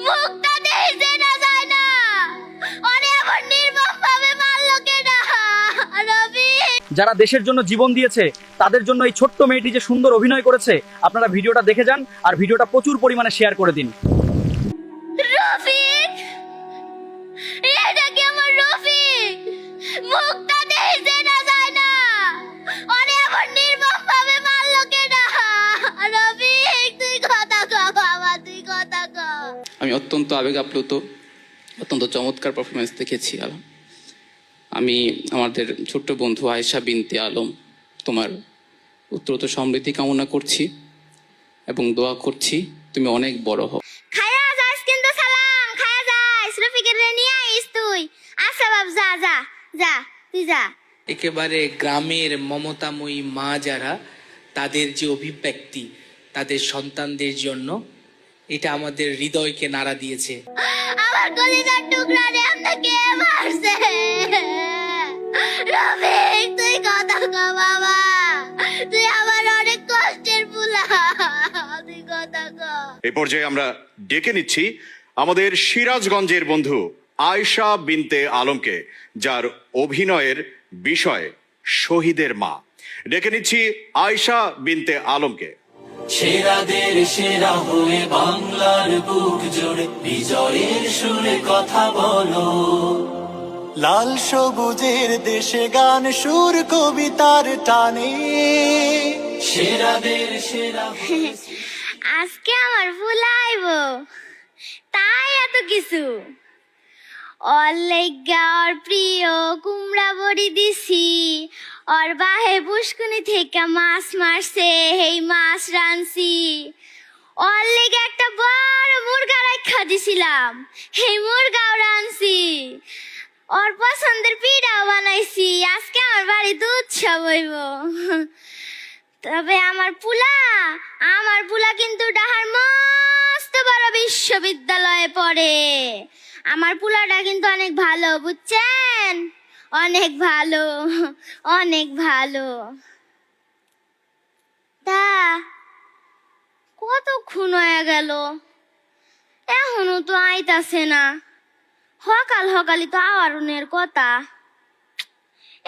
মুখটা দেখতে না যায় না, অরে এমন নির্মমভাবে মারলো কেডা? রফিক, যারা দেশের জন্য জীবন দিয়েছে তাদের জন্য এই ছোট্ট মেয়েটি যে সুন্দর অভিনয় করেছে, আপনারা ভিডিওটা দেখে যান আর ভিডিওটা প্রচুর পরিমাণে শেয়ার করে দিন। রফিক, এটা কি আমার রফিক? মুখটা দেখতে না যায় না, অরে এমন নির্মমভাবে মারলো কেডা? রফিক, তুই কথা কও বাবা, তুই কথা কও। আমি অত্যন্ত আবেগ আপ্লুত, অত্যন্ত চমৎকার পারফরমেন্স দেখেছি। আমি আমাদের ছোট্ট বন্ধু আয়েশা বিনতে আলম, তোমার উত্তরোত্তর সমৃদ্ধি কামনা করছি এবং দোয়া করছি তুমি অনেক বড় হও। খায়া যাস কিন্তু সালাম, খায়া যাস, রফিকের রে নিয়ে আইস তুই। আচ্ছা বাপ, যা যা যা, তুই যা। একেবারে গ্রামের মমতাময়ী মা যারা, তাদের যে অভিব্যক্তি তাদের সন্তানদের জন্য, এটা আমাদের হৃদয়কে নাড়া দিয়েছে। আমার কলিজার টুকরা রে আপনাকে মারছে। রফিক, তুই কথা কও বাবা, তুই আমার অনেক কষ্টের পুলা, তুই কথা কও। এই পর্যায়ে আমরা ডেকে নিচ্ছি আমাদের সিরাজগঞ্জের বন্ধু আয়েশা বিনতে আলমকে, যার অভিনয়ের বিষয় শহীদের মা। ডেকে নিচ্ছি আয়েশা বিনতে আলমকে। সেরাদের সেরা হয়ে বাংলার বুক জোড়ে বিজয়ের সুরে কথা বলো। লাল সবুজের দেশে গান সুর কবিতার টানে সেরাদের সেরা হয়ে। আজকে আমার ফুলাইব, তাই এত কিছু। অর প্রিয় কুমড়া বড়ি দিছি, অর বাহে পুষ্কুনি থেকে মাছ মারছে, এই মাছ রানছি। অর লেগে একটা বড় মুরগা রাখা দিছিলাম, এই মুরগাও রানছি। ওর পছন্দের পিঠাও বানাইছি। আজকে আমার বাড়িতে উৎসব হইব। তবে আমার পুলা কিন্তু ডাহার মস্ত বড় বিশ্ববিদ্যালয়ে পড়ে। আমার পুলাটা কিন্তু অনেক ভালো, বুঝছেন? অনেক ভালো, অনেক ভালো। তা কতক্ষণ হয়ে গেল, এখনো তো আইতাছে না। সকালই তো আওয়ারনের কথা,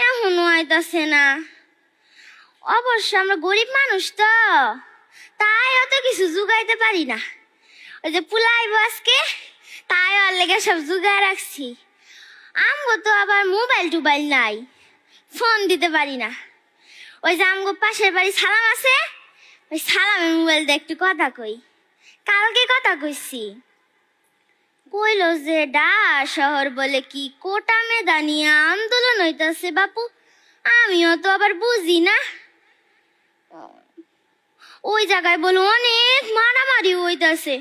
এখনো আইতাছে না। অবশ্য আমরা গরিব মানুষ তো, তাই অত কিছু জুগাইতে পারি না। ওই যে পুলাইব আজকে, তাই ওর লেগে সব জুগায় রাখছি। আমগো তো আবার মোবাইল নাই, ফোন দিতে পারি না। ওই যে আমগো পাশের বাড়ি সালাম আছে, ওই সালামের মোবাইল দিয়ে একটু কথা কই। কালকে কথা কইছি, কইল যে শহর বলে কি কোটা মেদানি আন্দোলন হইতাছে বাপু। আমিও তো আবার বুঝি না। ওই জায়গায় বলে অনেক মারামারি হইতাছে,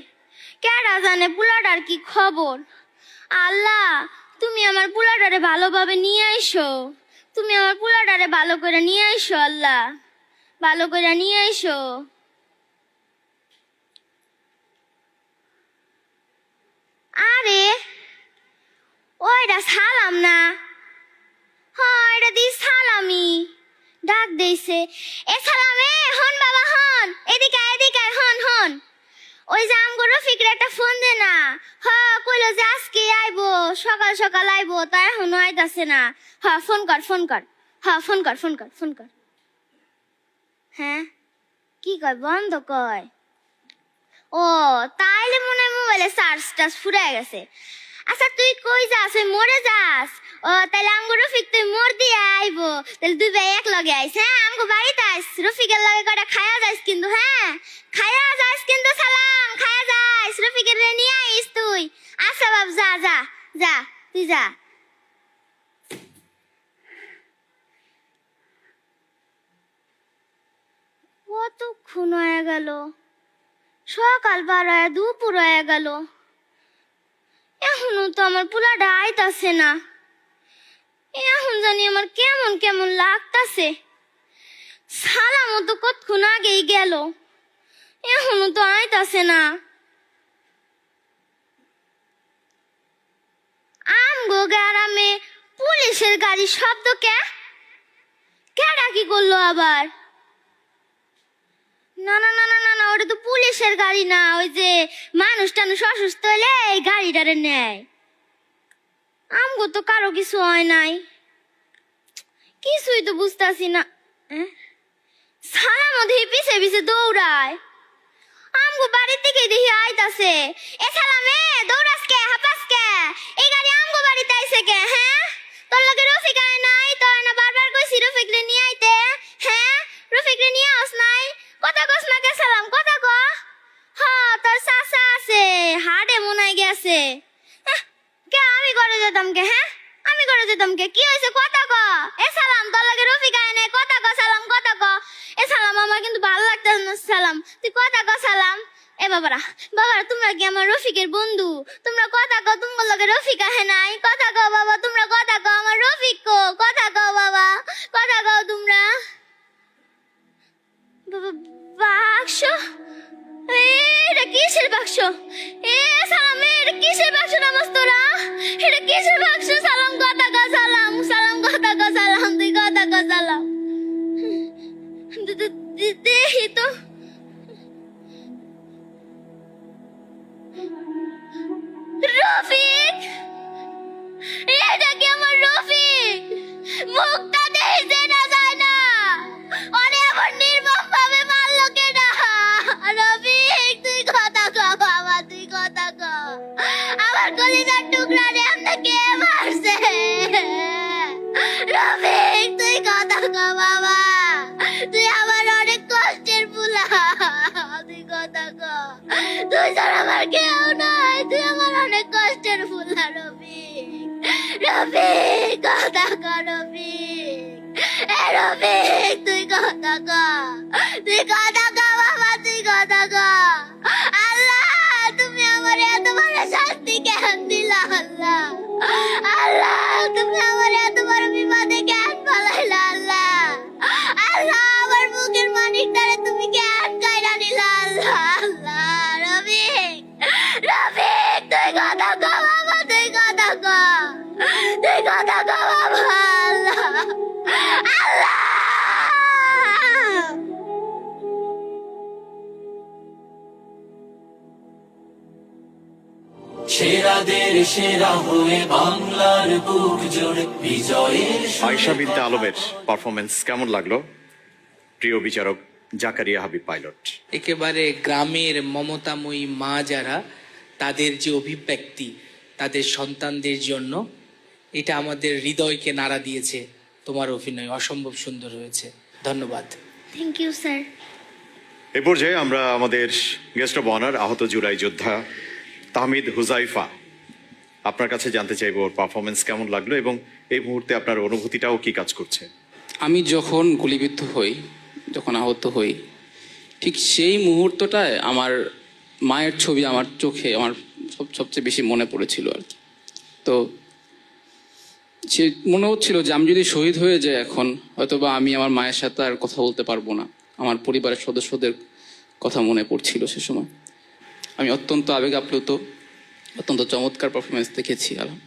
কেডা জানে পুলাটার কি খবর। আল্লাহ, তুমি আমার পুলাটারে ভালোভাবে নিয়ে আইসো, তুমি আমার পুলাটারে ভালো করে নিয়ে আইসো। আল্লাহ, ভালো করে নিয়ে আইসো। আরে ওইটা সালাম না, হ্যাঁ এটা দি সালামি ডাক দিছে। এ সালামে হন বাবা, হন এদিকে এদিকে, হন হন। ওই যে আমগো রফিকের একটা ফোন দে না। হ্যাঁ কইলো যে আজকে আইবো, সকাল সকাল আইবো, তা এখনো আইতাছে না। হ্যাঁ ফোন কর, হ্যাঁ ফোন কর। হ্যাঁ কি কয়, বন্ধ কয়? ও তাইলে মনে হয় মোবাইলে চার্জ ফুরাই গেছে। আচ্ছা তুই কই যাস, ওই মোড়ে যাস? ও তাইলে আমগো রফিক তুই মোড় দিয়ে আইবো, তাহলে দুই ভাই এক লগে আইস। হ্যাঁ আমগো বাড়িতে আইস, রফিকের লগে কটা খায়া যাইস কিন্তু। হ্যাঁ খায়া যাইস কিন্তু সালাম, খায়া যাইস, রফিকের রে নিয়ে আইস তুই। আচ্ছা বাপ, যা যা যা, তুই যা। কতক্ষণ হয়ে গেল, সকাল বাড়ায় দুপুর হয়ে গেল, এখনো তো আমার পুলাটা আইতাছে না। এখন জানি আমার কেমন কেমন লাগতাছে। সালামও তো কতক্ষণ আগেই গেল, এখনো তো আইতাছে না। আমগো গ্রামে পুলিশের গাড়ির শব্দ কেডা কি করলো আবার? না না না না না না, ওটা তো পুলিশের গাড়ি না, ওই যে মানুষ টানুষ অসুস্থ হলে এই গাড়িটারে নেয়। আমগো তো কারো কিছু হয় নাই, কিছুই তো বুঝতাছি না। সালামও দেখি পিছে পিছে দৌড়ায়, আমগো বাড়ির দিকে দেখি আইতাছে। এ সালামে দৌড়াস কে, হাপাস কে? এই গাড়ি আমগো বাড়িতে আইছে কে? হ্যাঁ, তোর লগে রফিক আয় নাই? তোর না বারবার কইছি রফিক রে নিয়ে আইতে। হ্যাঁ, রফিক রে নিয়ে আস নাই? কথা কস না কে সালাম, কথা ক। হ্যাঁ, তোর চাচা আছে, হাড়ে মনাই গেছে। কে আমি করে যেতাম কে? হ্যাঁ, আমি করে যেতাম কে? কি হয়েছে কথা ক। এ সালাম, তোর লগে রফিক আয় নাই, কথা ক সালাম, কথা ক। এ সালাম, আমার কিন্তু ভালো লাগতেছে না সালাম, তুই কথা ক সালাম। এ বাবারা, বাবারা, তোমরা কি আমার রফিকের বন্ধু? তোমরা কথা কও, তোমার লগে রফিক আহে নাই? কথা কও বাবা, তোমরা কথা কও, আমার রফিক কো, কথা কও বাবা, কথা কও তোমরা। বাক্স, এটা কিসের বাক্স? এ সালাম, এটা কিসের বাক্স নামাজ তোরা? এটা কিসের বাক্স? সালাম, কথা কও সালাম, সালাম, কথা কও সালাম, তুই কথা কও সালাম। দেখি তো, রফিক, এটা কি আমার রফিক? মুখটা দেখতে না যায় না, অরে আমার নির্মম ভাবে মারলো কেডা? রফিক, তুই কথা কও বাবা, তুই কথা কও, আমার কলিজার টুকরা রে আমনে কে মারছে? রফিক, তুই কথা কও বাবা, তুই আমার অনেক কষ্টের পুলা, তুই কথা কও, তুই ছাড়া আমার কেউ নাই, তুই আমার অনেক কষ্টের পুলা। রফিক, রফিক, কথা কও রফিক, এ রফিক, তুই কথা কও, তুই কথা কও বাবা, তুই কথা কও। আল্লাহ, তুমি আমার এত বড় শাস্তি কেন দিলা? আল্লাহ, আল্লাহ, তুমি আমার এত বড় বিপদে কেন ফেলাইলা? আল্লাহ, আল্লাহ, আমার বুকের মানিকটারে তুমি কেন কাইরা নিলা? আল্লাহ, আল্লাহ, রফিক, রফিক, তুই কথা কও বাবা, তুই কথা কও, তুই কথা কও বাবা। আল্লাহ, আল্লাহ। সেরাদের সেরা হয়ে বাংলার বুক জোড়ে বিজয়ের আয়েশা বিনতে আলমের পারফরমেন্স কেমন লাগলো প্রিয় বিচারক জাকারিয়া হাবিব পাইলট? একেবারে গ্রামের মমতাময়ী মা যারা, তাদের যে অভিব্যক্তি তাদের সন্তানদের জন্য, এটা আমাদের হৃদয়কে নাড়া দিয়েছে। তোমার অভিনয় অসম্ভব সুন্দর হয়েছে, ধন্যবাদ। Thank you sir. এ পর্যায়ে আমরা আমাদের গেস্ট অব অনার আহত জুলাই যোদ্ধা তাহমিদ হুজাইফা, আপনার কাছে জানতে চাইবো ওর পারফরমেন্স কেমন লাগলো এবং এই মুহূর্তে আপনার অনুভূতিটাও কি কাজ করছে? আমি যখন গুলিবিদ্ধ হই, যখন আহত হই, ঠিক সেই মুহূর্তটায় আমার মায়ের ছবি আমার চোখে আমার সবচেয়ে বেশি মনে পড়েছিল আর কি। তো সে মনে হচ্ছিল যে আমি যদি শহীদ হয়ে যাই এখন, হয়তোবা আমি আমার মায়ের সাথে আর কথা বলতে পারবো না। আমার পরিবারের সদস্যদের কথা মনে পড়ছিল সে সময়। আমি অত্যন্ত আবেগ আপ্লুত, অত্যন্ত চমৎকার পারফরমেন্স দেখেছি আলম।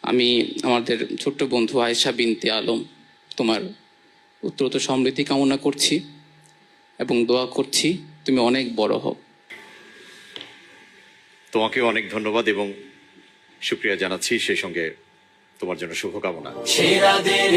আমি আমাদের ছোট্ট বন্ধু আয়েশা বিনতে আলম, তোমার উত্তরোত্তর সমৃদ্ধি কামনা করছি এবং দোয়া করছি তুমি অনেক বড় হও। তোমাকেও অনেক ধন্যবাদ এবং শুক্রিয়া জানাচ্ছি, সেই সঙ্গে তোমার জন্য শুভকামনা। সেরাদের